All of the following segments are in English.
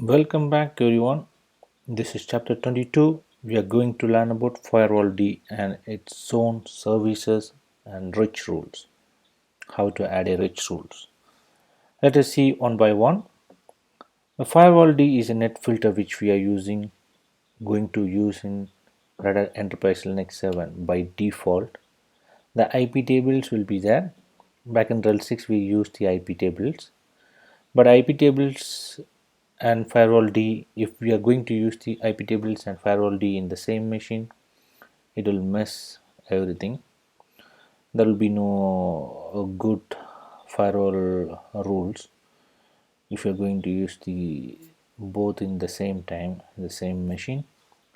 Welcome back everyone. This is chapter 22. We are going to learn about Firewall D and its zone services and rich rules. How to add a rich rules. Let us see one by one. The Firewall D is a net filter which we are going to use in Red Hat Enterprise Linux 7 by default. The IP tables will be there. Back in RHEL 6 we used the IP tables. But IP tables and firewall D, if we are going to use the IP tables and firewall D in the same machine, it will mess everything. There will be no good firewall rules if you are going to use the both in the same time in the same machine.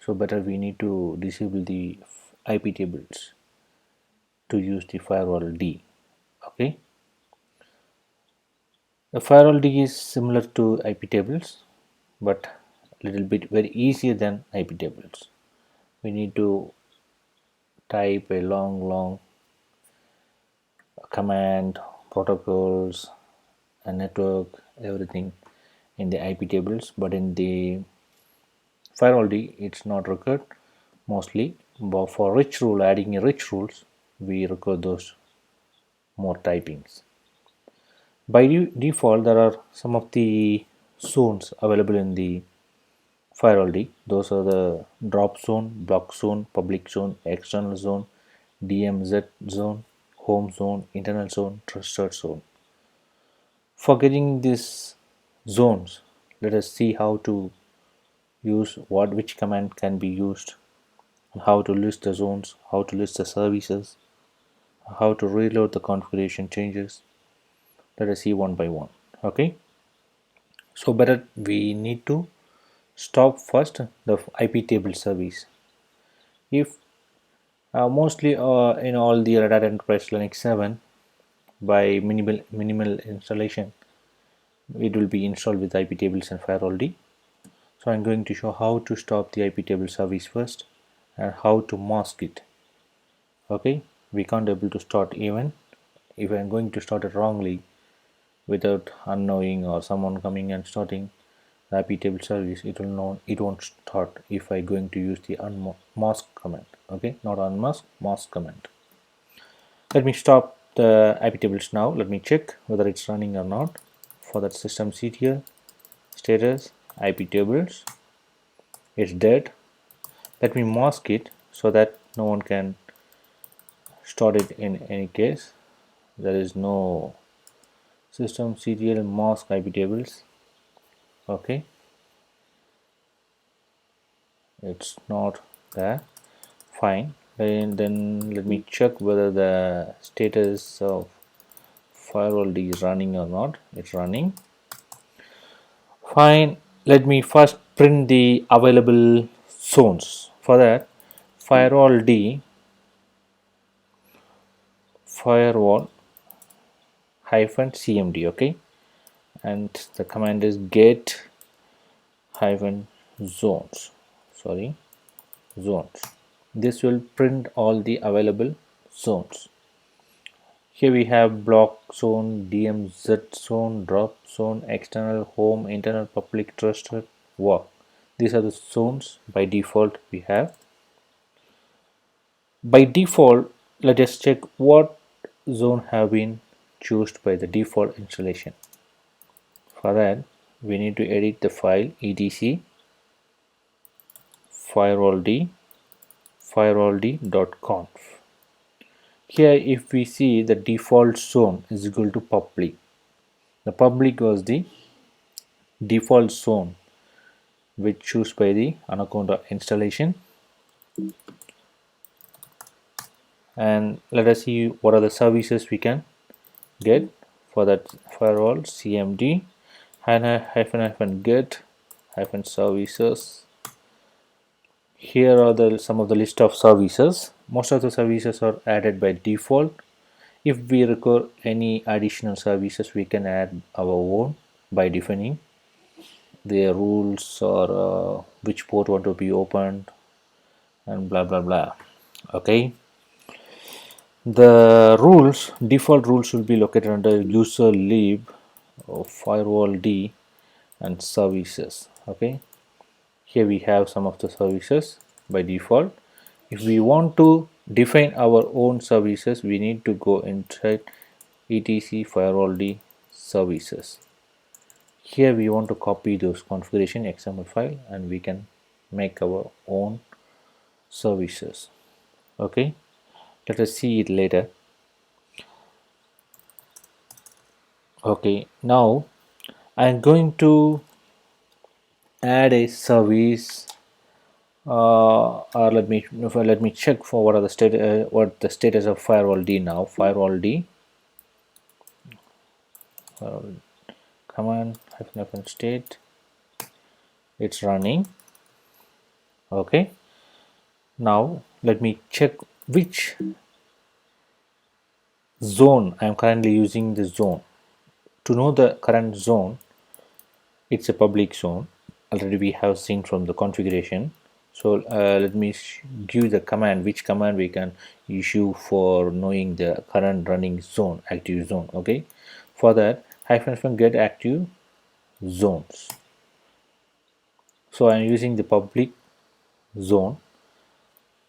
So better we need to disable the IP tables to use the firewall D. Okay. The firewall D is similar to IP tables, but a little bit very easier than IP tables. We need to type a long command, protocols, a network, everything in the IP tables, but in the firewall D it's not required mostly. But for rich rule, adding a rich rules, we require those more typings. By default, there are some of the zones available in the firewall D. Those are the drop zone, block zone, public zone, external zone, DMZ zone, home zone, internal zone, trusted zone. For getting these zones, let us see how to use which command can be used, and how to list the zones, how to list the services, how to reload the configuration changes. Let us see one by one. Okay. So better we need to stop first the IP table service. If mostly in all the Red Hat Enterprise Linux 7 by minimal installation, it will be installed with IP tables and firewall D. So I'm going to show how to stop the IP table service first and how to mask it. Okay, we can't able to start even if I'm going to start it wrongly without unknowing or someone coming and starting the IP table service, it won't start if I'm going to use the unmask command. Okay, not unmask, mask command. Let me stop the IP tables now. Let me check whether it's running or not. For that, systemctl status IP tables, it's dead. Let me mask it so that no one can start it in any case. There is no systemctl mask IP tables. Okay, it's not there. Fine. Then let me check whether the status of firewall D is running or not. It's running. Fine. Let me first print the available zones. For that, firewall D firewall-cmd. Okay, and the command is get -zones. Sorry, zones. This will print all the available zones. Here we have block zone, DMZ zone, drop zone, external, home, internal, public, trusted, work. These are the zones by default we have. By default, let us check what zone have been chosen by the default installation. For that, we need to edit the file etc firewalld.conf. Here if we see the default zone is equal to public. The public was the default zone which choose by the Anaconda installation. And let us see what are the services we can get for that firewall cmd -get -services. Here are some of the list of services. Most of the services are added by default. If we require any additional services, we can add our own by defining the rules or which port want to be opened and blah blah blah. Okay, the default rules will be located under user lib of firewall D and services. Okay, here we have some of the services by default. If we want to define our own services, we need to go inside etc firewall D services. Here we want to copy those configuration XML file and we can make our own services. Okay, let us see it later. Okay, now I am going to add a service, or let me check for what are the status of firewall D now. Firewall D command hyphen state, it's running. Okay, now let me check which zone I am currently using. The zone, to know the current zone, it's a public zone. Already we have seen from the configuration. So let me give the command, which command we can issue for knowing the current running zone, active zone. Okay, for that hyphen get active zones. So I am using the public zone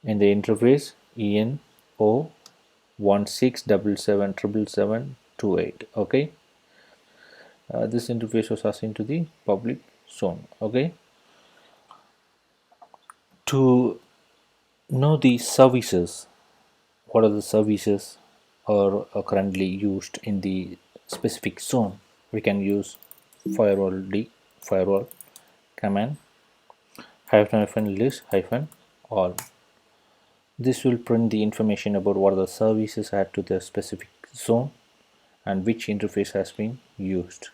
in the interface ENO 16777778. Okay, this interface was assigned to the public zone. Okay, to know the services, what are the services are currently used in the specific zone, we can use firewall D firewall command hyphen list hyphen all. This will print the information about what are the services added to the specific zone and which interface has been used.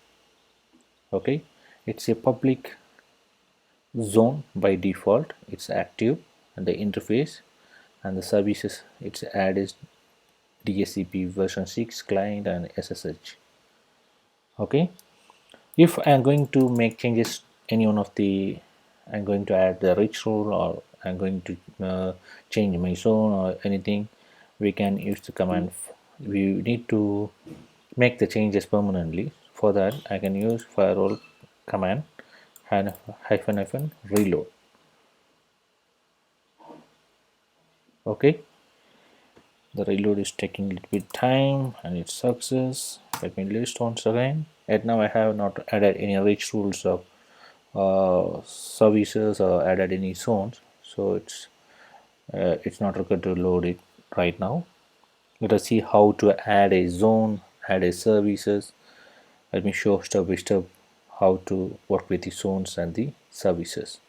Okay, it's a public zone by default, it's active, and the interface and the services it's add is DHCP version 6 client and SSH. Okay, if I am going to make changes any one of the, I'm going to add the rich rule, or I'm going to change my zone or anything, we can use the command. We need to make the changes permanently. For that I can use firewall command and hyphen reload. Okay, the reload is taking a little bit time and it's success. Let me list once again. And now I have not added any rich rules of services or added any zones, so it's not required to load it right now. Let us see how to add a zone, add a services. Let me show step by step how to work with the zones and the services.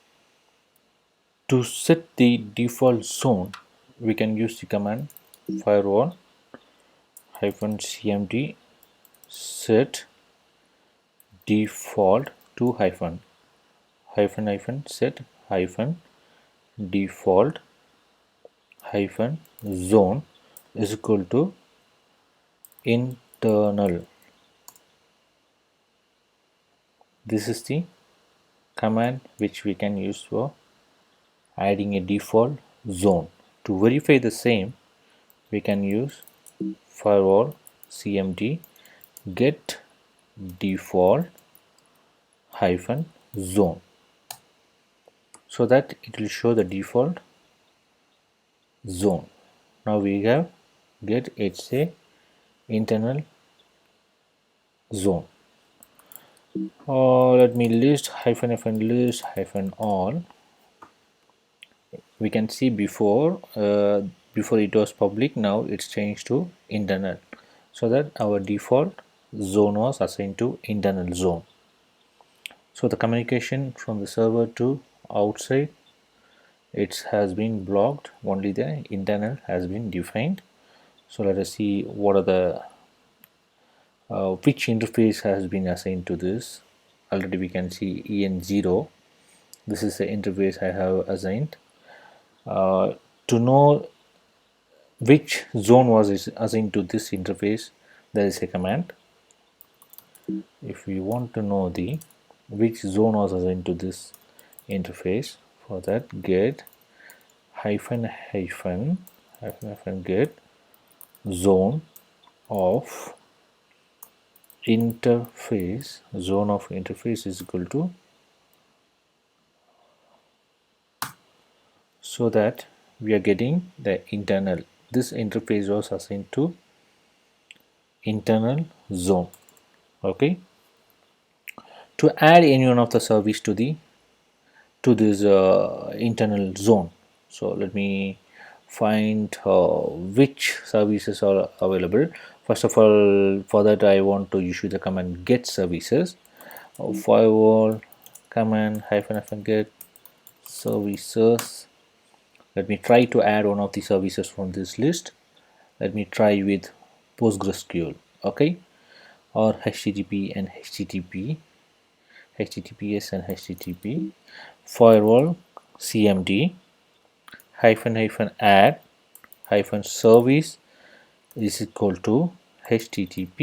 To set the default zone, we can use the command firewall-cmd set default to hyphen set default zone is equal to internal. This is the command which we can use for adding a default zone. To verify the same, we can use firewall cmd get default zone, so that it will show the default zone. Now we have get, it's a internal zone. Let me list list all. We can see before it was public, now it's changed to internal, so that our default zone was assigned to internal zone. So the communication from the server to outside, it has been blocked, only the internal has been defined. So let us see what are the which interface has been assigned to this. Already we can see EN0, this is the interface I have assigned. To know which zone was assigned to this interface, there is a command. If we want to know the which zone was assigned to this interface, for that get hyphen get zone of interface. Zone of interface is equal to so that we are getting the internal. This interface was assigned to internal zone. Okay, to add any one of the service to this internal zone. So let me find which services are available. First of all, for that I want to issue the command get services. Firewall command -, get services. Let me try to add one of the services from this list. Let me try with PostgreSQL, okay, or HTTP and HTTP, HTTPS and HTTP, firewall CMD -add -service is equal to HTTP.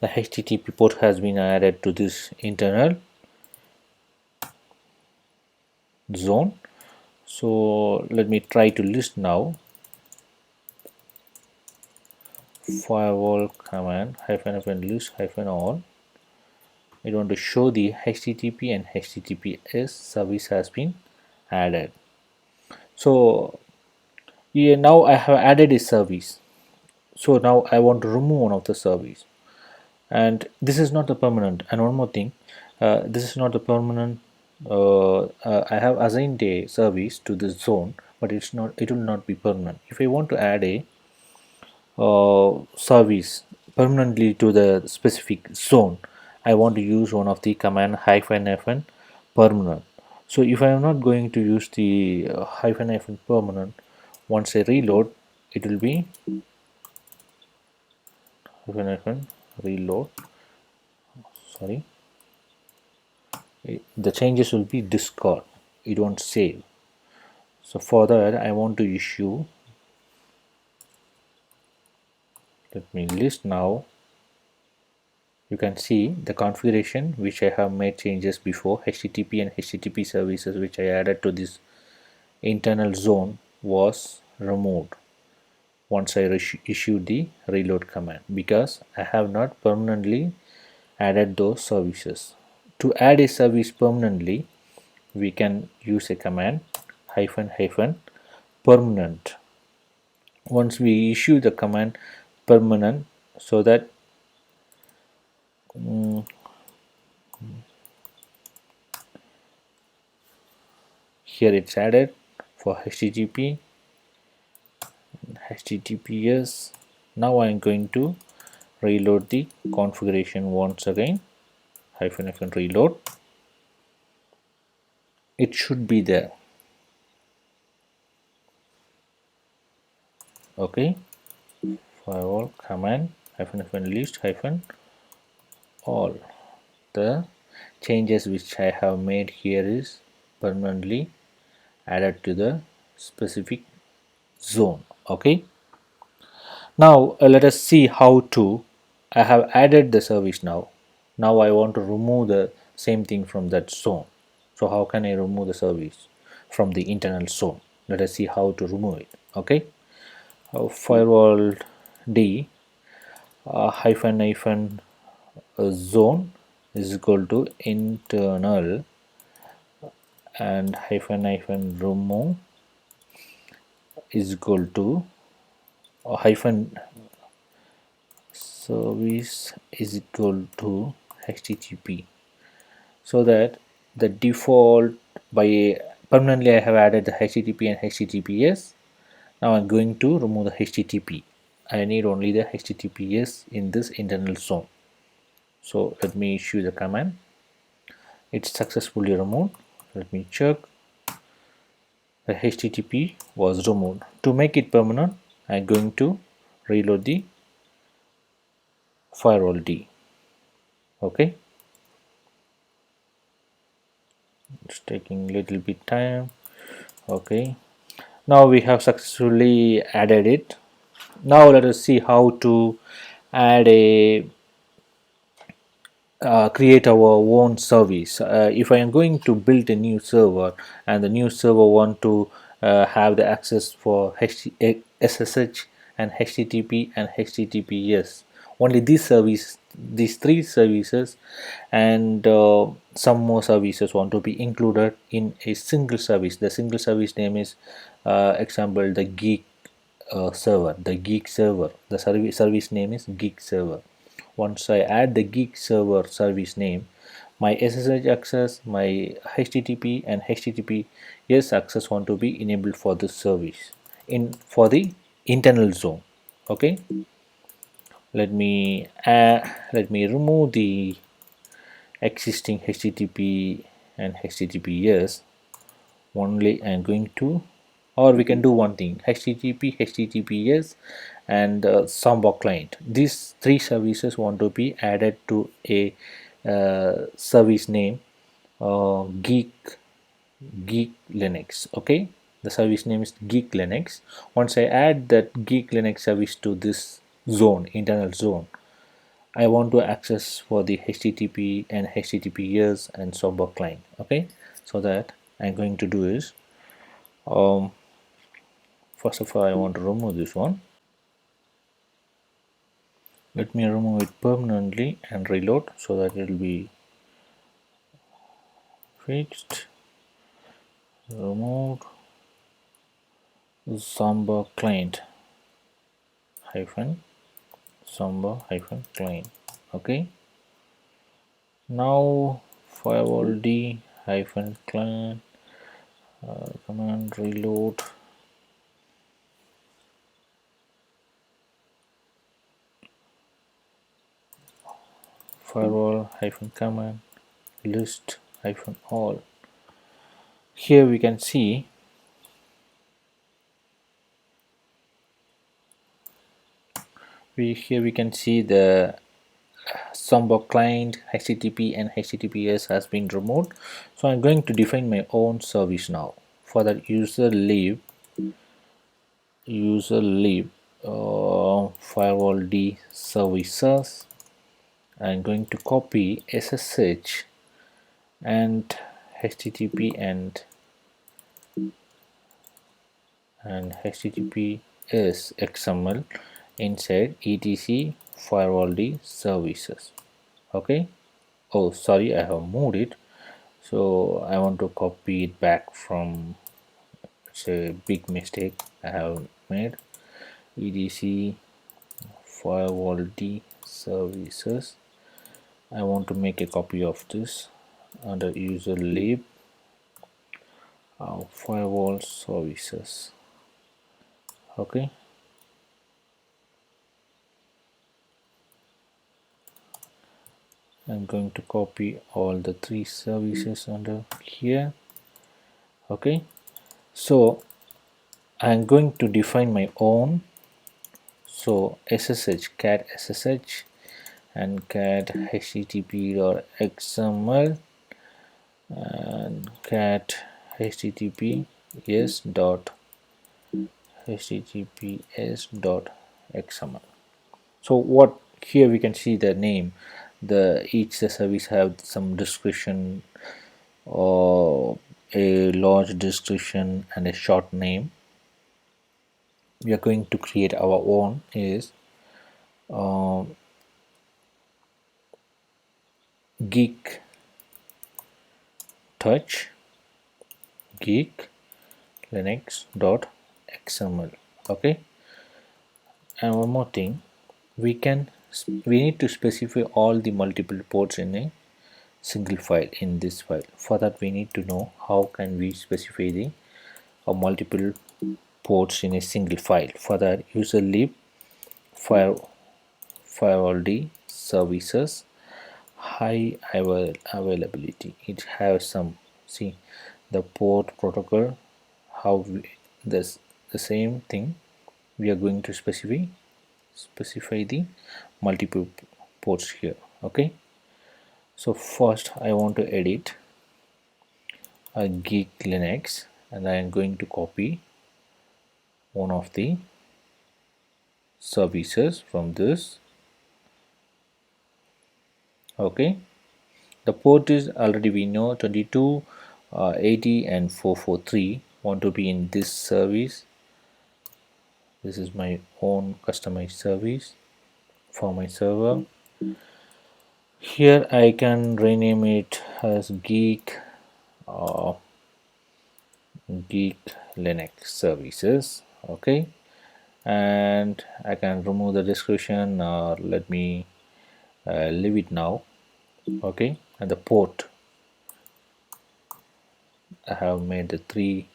The HTTP port has been added to this internal zone. So let me try to list now. Firewall command -list -all. I want to show the HTTP and HTTPS service has been added. So yeah, now I have added a service. So now I want to remove one of the service, and this is not the permanent. And one more thing, this is not the permanent. I have assigned a service to this zone, but it's not. It will not be permanent. If I want to add a service permanently to the specific zone, I want to use one of the command -FN permanent. So if I am not going to use the -FN permanent, once I reload, it will be -FN reload. Sorry, the changes will be discard. It won't save. So for that, I want to issue. Let me list now. You can see the configuration which I have made changes before. HTTP and HTTP services which I added to this internal zone was removed once I issued the reload command, because I have not permanently added those services. To add a service permanently, we can use a command -permanent. Once we issue the command permanent, so that here it's added for HTTP, HTTPS. Now I'm going to reload the configuration once again. -FN reload. It should be there. Okay. Firewall command -FN list -all. The changes which I have made here is permanently added to the specific zone. Okay, now let us see how to. I have added the service now. Now I want to remove the same thing from that zone. So how can I remove the service from the internal zone? Let us see how to remove it. Okay, firewall D -zone is equal to internal and -remove is equal to hyphen service is equal to HTTP, so that the default by permanently I have added the HTTP and HTTPS. Now I'm going to remove the HTTP. I need only the HTTPS in this internal zone. So let me issue the command. It's successfully removed. Let me check. The HTTP was removed. To make it permanent, I'm going to reload the firewall D. Okay, it's taking little bit time. Okay, now we have successfully added it. Now let us see how to add a create our own service. If I am going to build a new server and the new server want to have the access for SSH and HTTP and HTTPS, only these these three services, and some more services want to be included in a single service. The single service name is example the geek server, the geek server. The service name is geek server. Once I add the geek server service name, my SSH access, my HTTP and HTTPS access want to be enabled for this service in for the internal zone. Okay, let me remove the existing HTTP and HTTPS. Only I'm going to, or we can do one thing, HTTP, HTTPS and Samba client. These three services want to be added to a service name geek Linux. Okay, the service name is geek Linux. Once I add that geek Linux service to this zone, internal zone, I want to access for the HTTP and HTTPS and Samba client. Okay, so that I'm going to do is first of all I want to remove this one. Let me remove it permanently and reload so that it will be fixed. Removed Samba client hyphen Samba hyphen client. Okay, now firewall D hyphen client command reload. Firewall hyphen command list hyphen all. Here we can see we can see the Samba client, HTTP and HTTPS has been removed. So I'm going to define my own service now. For that, user lib firewall D services. I'm going to copy SSH and HTTP and HTTPS XML inside etc firewall D services. Okay, oh sorry, I have moved it, so I want to copy it back from, it's a big mistake I have made, etc firewall D services. I want to make a copy of this under user lib firewall services. Okay, I'm going to copy all the three services under here. Okay, so I'm going to define my own. So SSH cat SSH and cat http.xml and cat https dot https.xml. So what here we can see the name, the each service have some description or a large description and a short name. We are going to create our own is geek touch geek linux.xml. okay, and one more thing, we need to specify all the multiple ports in a single file in this file. For that we need to know how can we specify the multiple ports in a single file. For that, user lib firewall D services high availability. It has some, see the port protocol, how this the same thing we are going to specify the multiple ports here. Okay, so first I want to edit a geek Linux and I am going to copy one of the services from this. Okay, the port is already we know 22 80 and 443 want to be in this service. This is my own customized service for my server. Here I can rename it as geek Linux services. Okay, and I can remove the description or let me leave it now. Okay, and the port, I have made the 3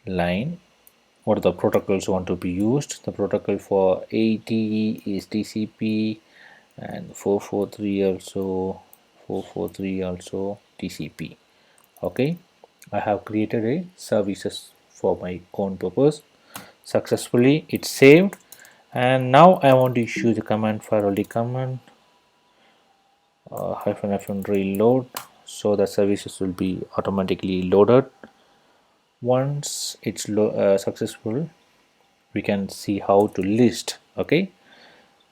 line. What are the protocols want to be used? The protocol for ATE is TCP, and 443 also, 443 also TCP. Okay, I have created a services for my own purpose. Successfully it's saved, and now I want to issue the command firewall command --- reload, so the services will be automatically loaded. Once it's successful, we can see how to list. Okay,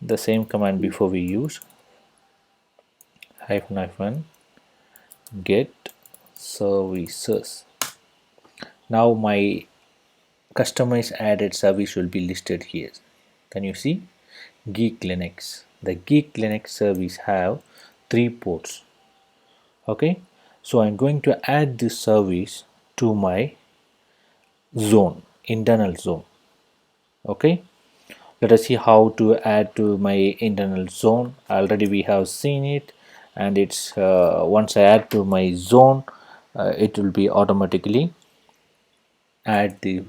the same command before we use -get services. Now my customized added service will be listed here. Can you see? Geek Linux. The Geek Linux service have 3 ports. Okay, so I'm going to add this service to my zone, internal zone. Okay, let us see how to add to my internal zone. Already we have seen it, and it's once I add to my zone, it will be automatically add the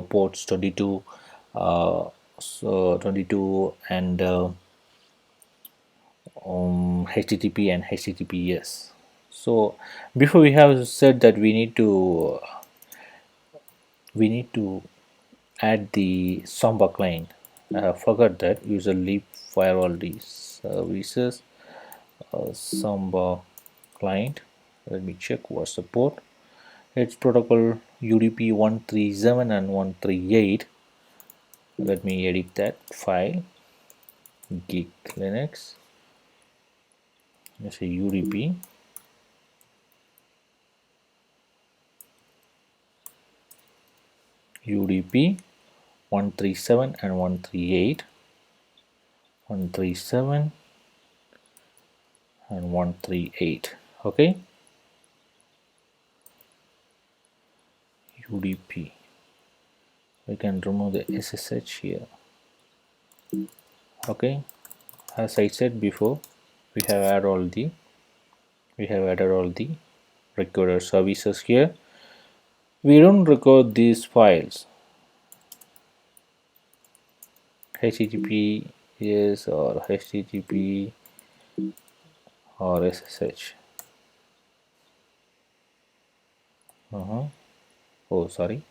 ports 22, so 22 and HTTP and HTTPS. So before we have said that we need to add the Samba client. I have forgot that. User leave firewall D services Samba client. Let me check what's the port. It's protocol UDP 137 and 138. Let me edit that file. Geek Linux. Let's say UDP. UDP 137 and 138. 137 and 138. Okay, UDP. We can remove the SSH here. Okay, as I said before, we have added all the recorder services here. We don't record these files HTTPS or HTTP or SSH. Oh, sorry.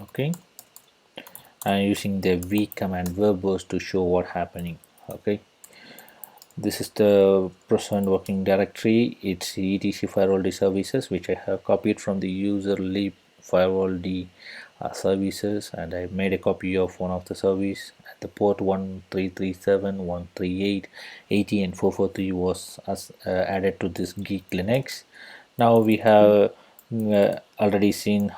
Okay, I'm using the v command verbose to show what happening. Okay, this is the present working directory. It's etc firewall D services, which I have copied from the user lib firewall D services, and I made a copy of one of the service. The port 1337, 138, 80 and 443 was added to this Geek Linux. Now we have already seen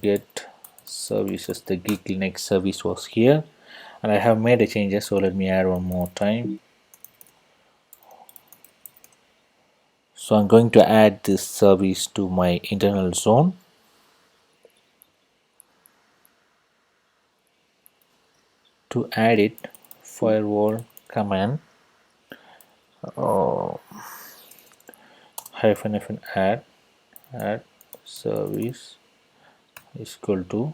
get services. The Geek Linux service was here, and I have made a changes, so let me add one more time. So I'm going to add this service to my internal zone. To add it, firewall command -add service is equal to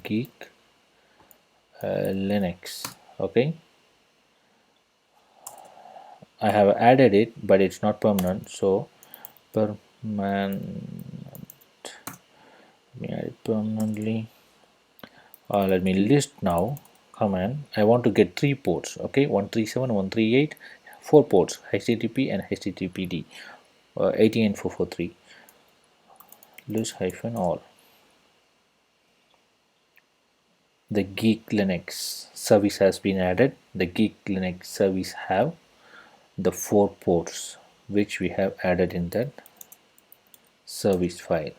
geek Linux. Okay, I have added it, but it's not permanent, so permanent, let me add it permanently. Let me list now command. I want to get 3 ports. Okay, 137, 138, 4 ports, HTTP and HTTPD, 80 and 443. List -all. The Geek Linux service has been added. The Geek Linux service have the 4 ports which we have added in that service file: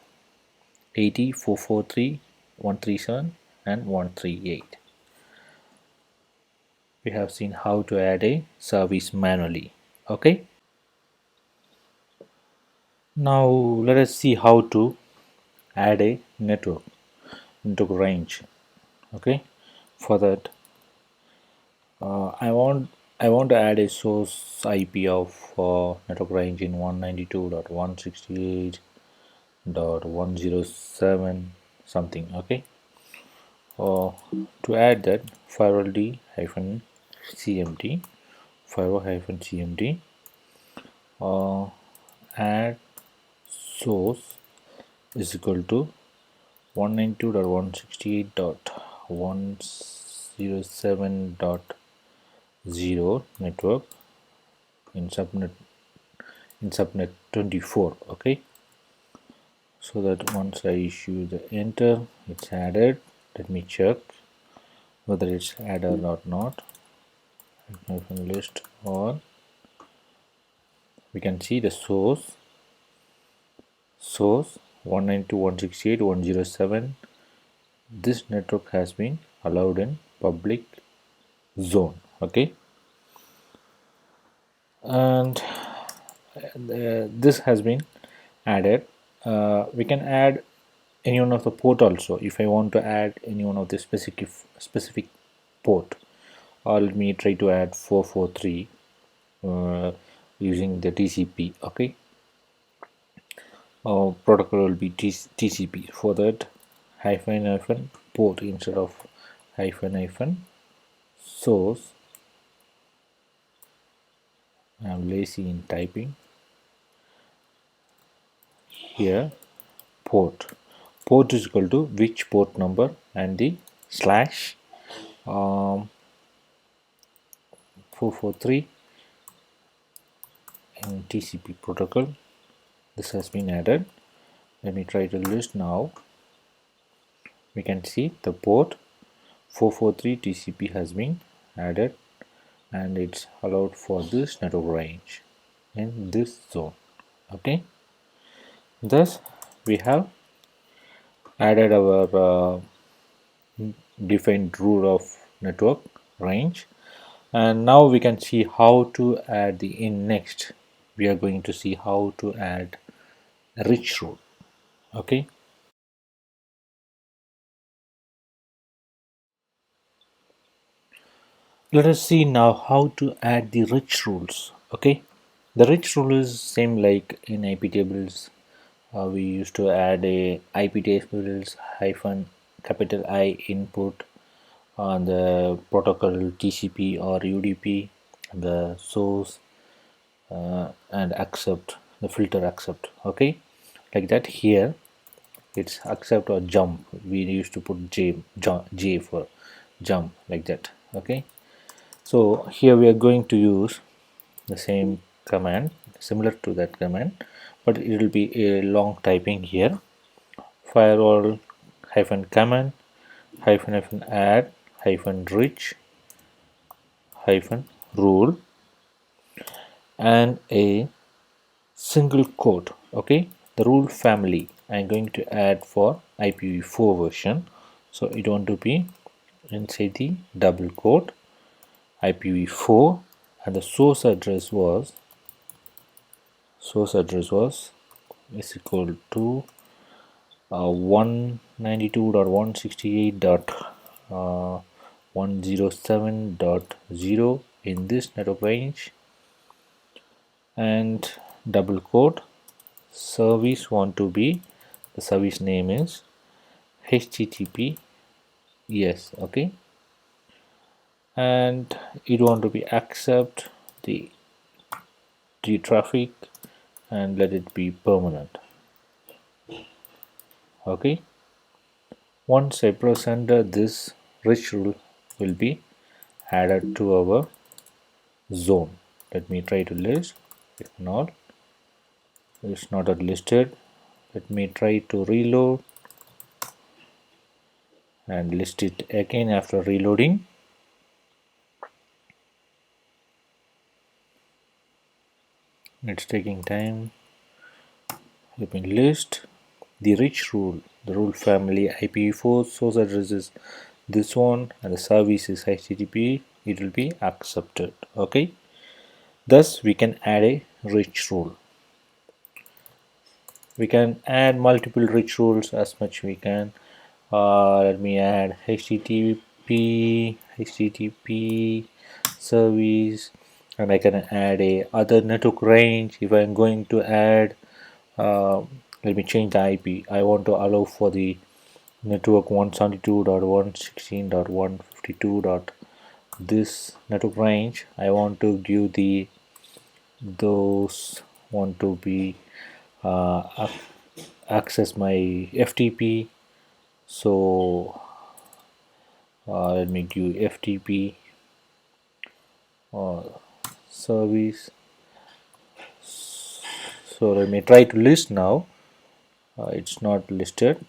80, 443, 137 and 138. We have seen how to add a service manually. Okay, now let us see how to add a network range. Okay, for that I want to add a source IP of network range in 192.168.107 something. Okay, to add that, firewall D hyphen cmd, firewall hyphen cmd, add source is equal to 192.168.107.0 network in subnet 24. Okay, so that once I issue the enter, it's added. Let me check whether it's added or not. List, or we can see the source 192.168.107. This network has been allowed in public zone. Okay, and this has been added. We can add any one of the port also if I want to add any one of the specific port. Let me try to add 443 using the TCP. Okay, protocol will be TCP. For that, hyphen port instead of hyphen source. I'm lazy in typing here. Port is equal to which port number and the slash 443 in TCP protocol. This has been added. Let me try to list now. We can see the port 443 TCP has been added, and it's allowed for this network range in this zone. Okay, thus we have added our defined rule of network range, and now we can see how to add the in. Next we are going to see how to add a rich rule. Okay, let us see now how to add the rich rules. Okay, the rich rule is same like in iptables. We used to add a iptables hyphen capital I input on the protocol TCP or UDP, the source, and accept, the filter accept. Okay, like that. Here it's accept or jump. We used to put J for jump, like that. Okay, so here we are going to use the same command, similar to that command, but it will be a long typing here. Firewall hyphen command hyphen add hyphen rich hyphen rule and a single quote. Okay, the rule family I'm going to add for IPv4 version, so it want to be inside the double quote IPv4, and the source address was is equal to 192.168.107.0 in this network range, and double quote service want to be, the service name is HTTP. Yes, okay, and it want to be accept the traffic and let it be permanent. Okay, once I press enter, this rich rule will be added to our zone. Let me try to list. If not, it's not listed. Let me try to reload and list it again after reloading. It's taking time. Let me list. the rich rule, the rule family IPv4 source address is this one and the service is HTTP, it will be accepted. Okay, thus we can add a rich rule. We can add multiple rich rules as much we can. Let me add HTTP service, and I can add a other network range. If I'm going to add, let me change the IP. I want to allow for the network 172.116.152. This network range. I want to give the those want to be access my FTP. So let me give FTP service. So let me try to list now. It's not listed.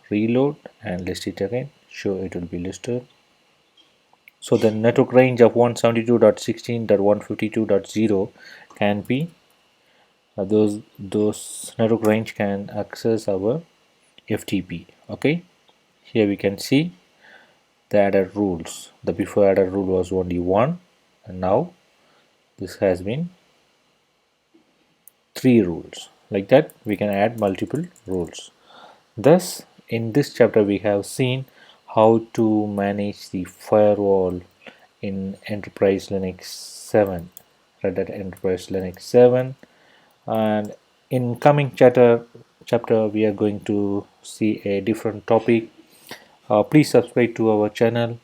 Reload and list it again. Sure, it will be listed. So the network range of 172.16.152.0 can be those network range can access our FTP. Okay, here we can see the added rules. The before added rule was only one, and now this has been 3 rules. Like that we can add multiple rules. Thus in this chapter we have seen how to manage the firewall in Enterprise Linux 7, Red Hat Enterprise Linux 7, and in coming chapter we are going to see a different topic. Please subscribe to our channel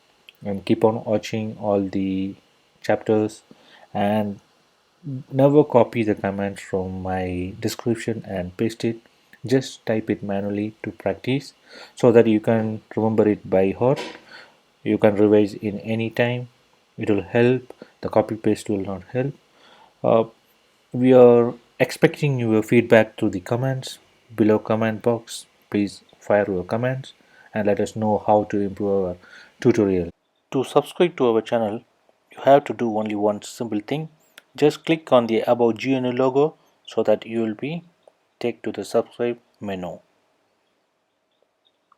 and keep on watching all the chapters, and never copy the comments from my description and paste it. Just type it manually to practice so that you can remember it by heart. You can revise in any time. It will help. The copy paste will not help. uh, we are expecting your feedback through the comments below comment box. Please fire your comments and let us know how to improve our tutorial. To subscribe to our channel, you have to do only one simple thing. Just click on the above GNU logo so that you will be taken to the subscribe menu.